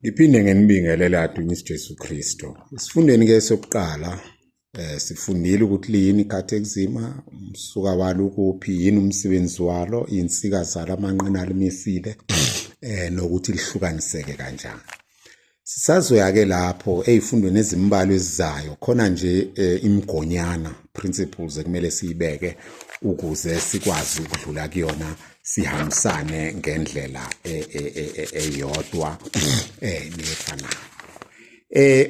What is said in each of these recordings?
Ngiphinde ngenibingelele adunyisi Jesu Kristo. Isifundeni ke sokuqala sifundile ukuthi liyini ikhathekizima, umsuka walo kuphi, yini umsebenzi walo, insika zalo amanqina alimisile nokuthi lihlukaniseke kanjani. Sisazoya ke lapho ezifundweni ezimbalwa ezizayo khona nje imigonyana principles ekumele siyibeke ukuze sikwazi ukudlula kuyona sihambisane ngendlela eyodwa nefanayo.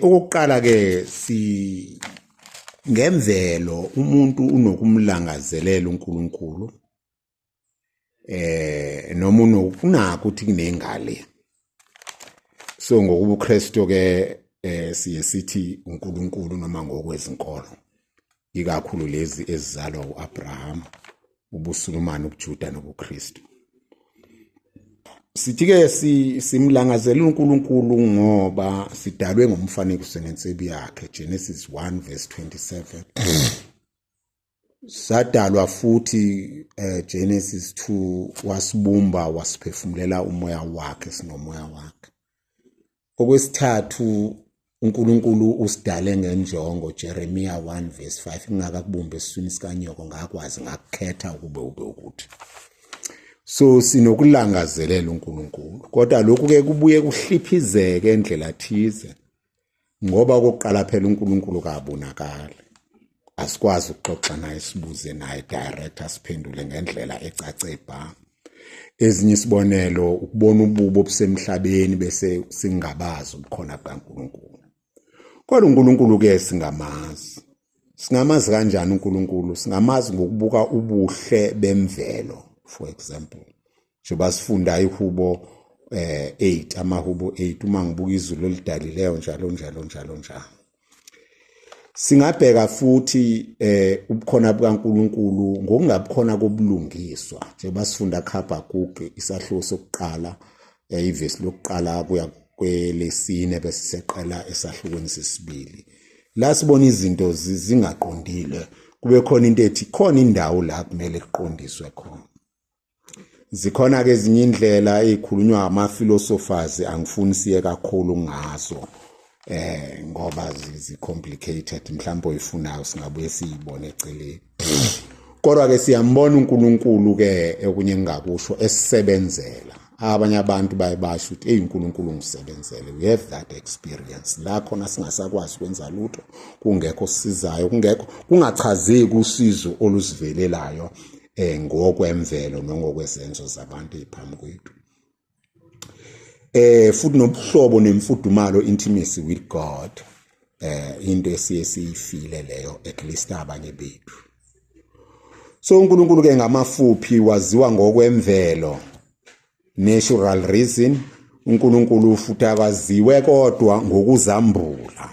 Okokuqala ke ngemvelo umuntu unokumlangazelela uNkulunkulu noma unakho ukuthi kunengale. So ngokuba uKristu ke siye sithi uNkulunkulu noma ngokwezinkolo, ikakhulu lezi ezizalwa uAbraham, ubuSulumane, ubuJuda nobuKristu. Sithi ke simlangazela uNkulunkulu ngoba sidalwe ngomfanekiso nensibi yakhe, Genesis 1:27. Sadalwa futhi Genesis 2, wasibumba wasiphefumulela umoya wakhe sinomoya wakhe. Okwesithathu uNkulunkulu usidale ngenjongo, Jeremiah 1:5, ingakakubumbe esiswini sikanyoko ngakwazi ngakukhetha ukube ube ukuthi. So sinokulangazelela uNkulunkulu, kodwa lokhu ke kubuye kuhliphizeke endlela thize ngoba okokuqala phela uNkulunkulu kabonakala. Asikwazi ukuxoxa naye sibuze naye direct asiphendule ngendlela ecace bha. Ezinye isibonelo ukubona ububo obusemhlabeni bese singabazi ubukhona bukaNkulunkulu. Kodwa uNkulunkulu ke singamazi. Singamazi kanjani uNkulunkulu? Singamazi ngokubuka ubuhle bemvelo. For example, njengoba sifunda iHubo 8, amaHubo 8, uma ngibuka izulu olidalileyo njalo. Singabheka futhi ubukhona bukaNkulunkulu ngokungabukhona kobulungiswa, njengoba sifunda kuHabakuki isahluko sokuqala, ivesi lokuqala kuya kwelesine bese seqala esahlukweni sesibili. La sibona izinto zingaqondile, kube khona into ethi khona indawo la kumele kuqondiswe khona. Zikhona ke ezinye indlela ezikhulunywa ama-philosophers, angifuni siye kakhulu ngazo ngoba zi-complicated, mhlawumbe oyifunayo singabuye siyibone eceleni. Kodwa ke siyambona uNkulunkulu ke okunye engakusho esisebenzela. Abanye abantu bayibasho ukuthi uNkulunkulu ngisebenzele. We have that experience. La khona singasakwazi ukwenza lutho, kungekho sisizayo, kungachazeki usizo olusivelelayo ngokwemvelo nongokwezenzo zabantu eziphambi kwethu. Futhi nobuhlobo nemfudumalo, intimacy with God, into esiye siyifile leyo at least abanye bethu. So uNkulunkulu ke ngamafuphi waziwa ngokwemvelo, natural reason. uNkulunkulu futhi akwaziwe kodwa ngokuzambula.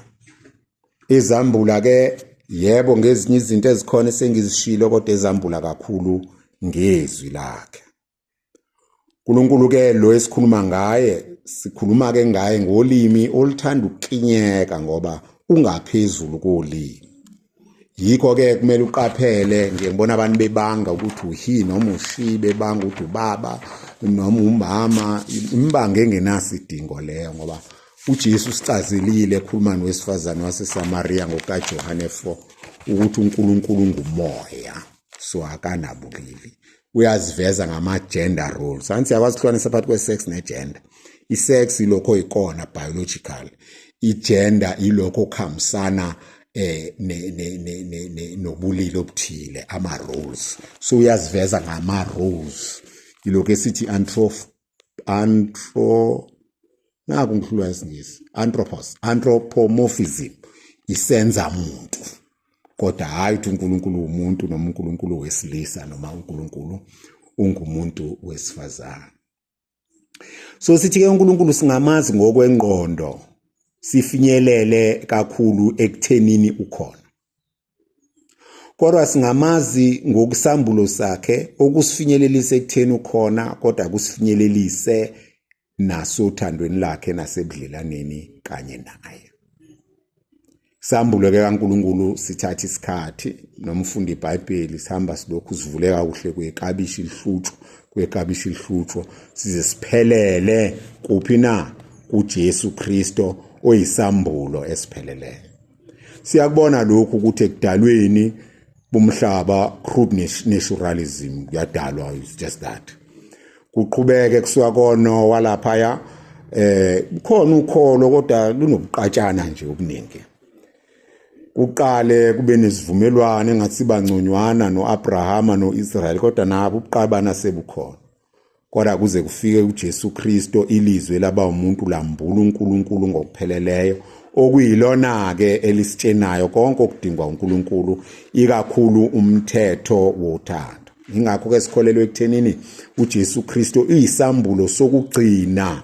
Izambula ke yebo ngezinye izinto ezikhona esengizishilo, kodwa ezambula kakhulu ngezwi lakhe. uNkulunkulu ke lo esikhuluma ngaye, sikhuluma ke ngaye ngolimi oluthanda ukukinyeka ngoba ungaphezulu kolimi. Yikho ke kumele uqaphele, ngiyabona abantu bebanga ukuthi uhi noma ushi, bebanga ukuthi ubaba noma umama, imbango engenasidingo leyo ngoba uJesu sicazelile ekhuluma nowesifazane waseSamaria ngokaJohane 4 ukuthi uNkulunkulu ngumoya, so akanabulili. Uyaziveza ngama-gender roles. Anti siyakwazi ukuhlukanisa phakathi kwe-sex ne-gender. I-sex ilokho ikona biological, i-gender ilokho okuhambisana nobulili obuthile, ama-roles. So uyaziveza ngama-roles, ilokho esithi anthropomorphism, isenza muntu. Kodwa hayi ukuthi uNkulunkulu umuntu noma uNkulunkulu wesilisa noma uNkulunkulu ungumuntu wesifazane. So sithi ke uNkulunkulu singamazi ngokwengqondo, sifinyelele kakhulu ekuthenini ukhona. Kodwa singamazi ngokusambulo sakhe okusifinyelelise ekutheni ukhona, kodwa kusifinyelelise nasothandweni lakhe nasebudlelaneni kanye naye. Sambulo ke kaNkulunkulu sithatha isikhathi nomfundi iBhayibheli, sihamba silokhu sivuleka kuhle kwekabishi lihlutshwa size siphelele kuphi na kuJesu Kristo oyisambulo esipheleleyo. Siyakubona lokhu ukuthi ekudalweni bomhlaba crude naturalism yadalwa, is just that. Kuqhubeke kusuka kono walaphaya khona ukholo kodwa lunobuqatshana nje obuningi. Uqale kube nesivumelwano engathi bangconywana noAbrahama noIsrael kodwa nabo ubuqabana sebukhona. Kodwa kuze kufike uJesu Kristo ilizwe laba umuntu lambula uNkulunkulu ngokupheleleyo okuyilona ke elisitshenayo konke okudingwa uNkulunkulu ikakhulu umthetho wothando. Ingakho ke sikholelwe ekuthenini uJesu Kristo uyisambulo sokugcina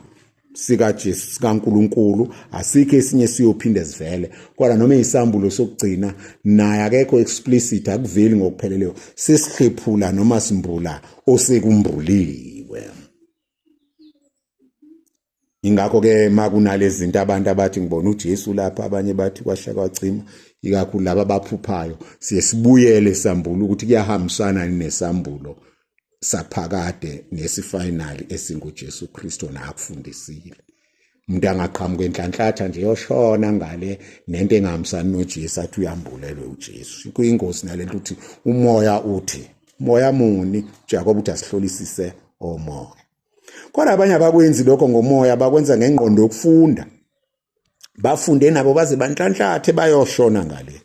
sikaJesu kaNkulunkulu, asikho esinye siyophinde sivele. Kodwa noma isambulo sokugcina naye akekho explicit akuveli ngokupheleleyo, sesihlephula noma simbula osekumbuliwe. Ingakho ke makunalezi zinto abantu abathi ngibona uJesu lapha, abanye bathi kwashaka wacima, ikakhulu laba abaphuphayo, siye sibuyele isambulo ukuthi kuyahambisana nesambulo saphakade nesifinali esinguJesu Kristo nakufundisile. Umuntu angaqhamuka enhlanhlatha nje yoshona ngale nento engahambisani noJesu athi uyambulelwe uJesu. Kuyingozi nalento uthi umoya uthi moya muni, Jacob uthi asihlolisise omoya. Kodwa abanye abakwenzi lokho ngomoya, bakwenza ngengqondo yokufunda. Bafunde nabo baze banhlanhlathe bayoshona ngale.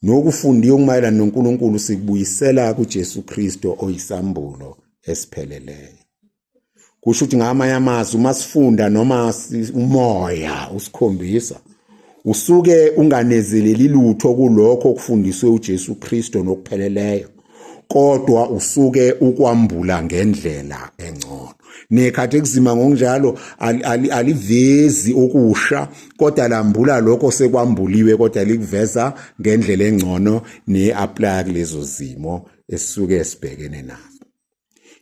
Nokufundiyo okumayelana noNkulunkulu sikubuyisela kuJesu Kristo oyisambulo esipheleleyo. Kusho ukuthi ngamanye amazwi uma sifunda noma umoya usikhombisa, usuke unganezeleli lutho kulokho okufundiswe uJesu Kristo nokupheleleyo, kodwa usuke ukwambula ngendlela engcono. Nekhathi ekuzima ngokunjalo alivezi okusha, kodwa lambula lokho sekwambuliwe kodwa likuveza ngendlela engcono ne-apply kulezo zimo esisuke sibhekene nazo.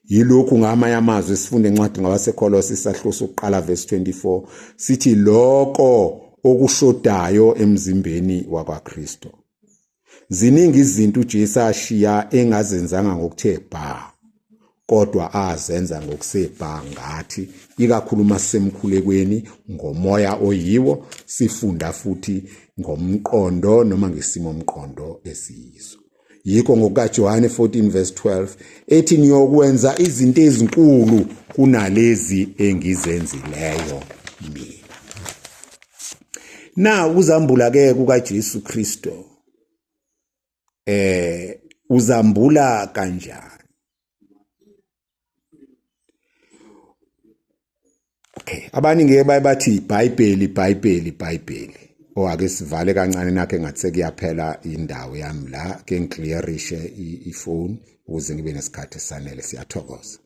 Yilokhu ngamanye amazwi sifunde encwadi ngabaseKolose isahluko sokuqala verse 24 sithi lokho okushodayo emzimbeni wakwaKristo. Ziningi izinto uJesu ashiya engazenzanga ngokuthe bha, kodwa azenza ngokusebha ngathi, ikakhulu masemkhulekweni ngomoya oyiwo, sifunda futhi ngomqondo noma ngesimo mqondo esiyiso. Yikho ngokukaJohane 14 verse 12 ethi niyokwenza izinto ezinkulu kunalezi engizenzileyo mina. Na uzambula ke kukaJesu Kristo uzambula kanjani? Okay, abaningi bathi iBhayibheli. Ake sivale kancane nakhe ngathi sekuyaphela indawo yami la ke ngiclearishe ifoni ukuze ngibe nesikhathi esanele. Siyathokoza.